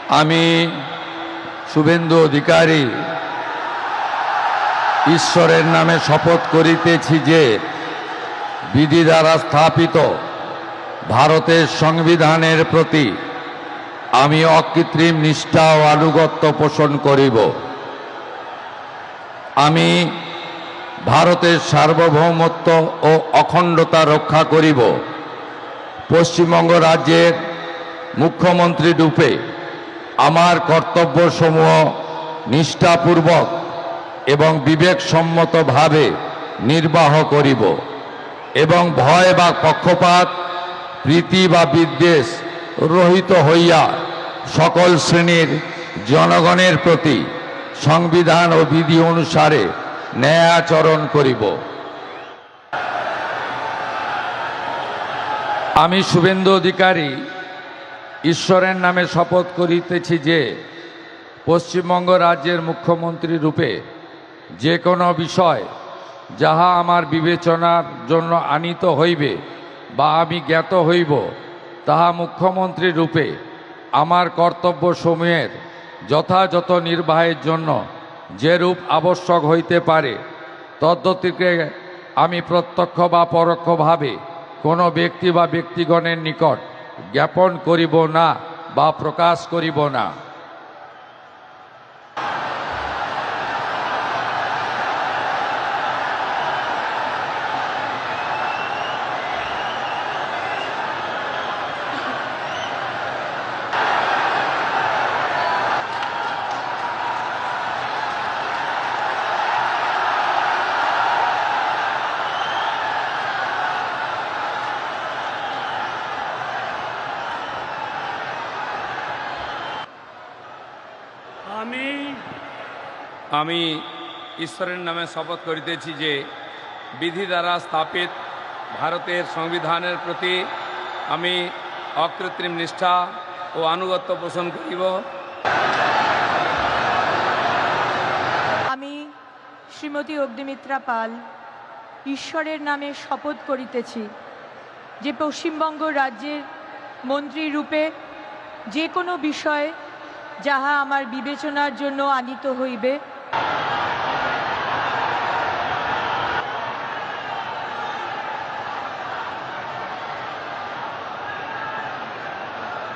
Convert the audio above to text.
আমি শুভেন্দু অধিকারী ঈশ্বরের নামে শপথ করিতেছি যে বিধি দ্বারা স্থাপিত ভারতের সংবিধানের প্রতি আমি অকৃত্রিম নিষ্ঠা ও আনুগত্য পোষণ করিব। আমি ভারতের সার্বভৌমত্ব ও অখণ্ডতা রক্ষা করিব। পশ্চিমবঙ্গ রাজ্যের মুখ্যমন্ত্রী রূপে আমার কর্তব্যসমূহ নিষ্ঠাপূর্বক এবং বিবেকসম্মতভাবে নির্বাহ করিব এবং ভয় বা পক্ষপাত, প্রীতি বা বিদ্বেষ রহিত হইয়া সকল শ্রেণীর জনগণের প্রতি সংবিধান ও বিধি অনুসারে ন্যায় আচরণ করিব। আমি শুভেন্দু অধিকারী ঈশ্বরের নামে শপথ করিতেছি যে পশ্চিমবঙ্গ রাজ্যের মুখ্যমন্ত্রী রূপে যে কোনো বিষয় যাহা আমার বিবেচনার জন্য আনীত হইবে বা আমি জ্ঞাত হইব, তাহা মুখ্যমন্ত্রী রূপে আমার কর্তব্যসমূহের যথাযথ নির্বাহের জন্য যেরূপ আবশ্যক হইতে পারে তদ্গতিকে আমি প্রত্যক্ষ বা পরোক্ষভাবে কোনো ব্যক্তি বা ব্যক্তিগণের নিকট জ্ঞাপন করিব না বা প্রকাশ করিব না। আমি ঈশ্বরের নামে শপথ করিতেছি যে বিধি দ্বারা স্থাপিত ভারতের সংবিধানের প্রতি আমি অকৃত্রিম নিষ্ঠা ও আনুগত্য পোষণ করিব। আমি শ্রীমতী অগ্নিমিত্রা পাল ঈশ্বরের নামে শপথ করিতেছি যে পশ্চিমবঙ্গ রাজ্যের মন্ত্রী রূপে যে কোনো বিষয় যাহা আমার বিবেচনার জন্য আনীত হইবে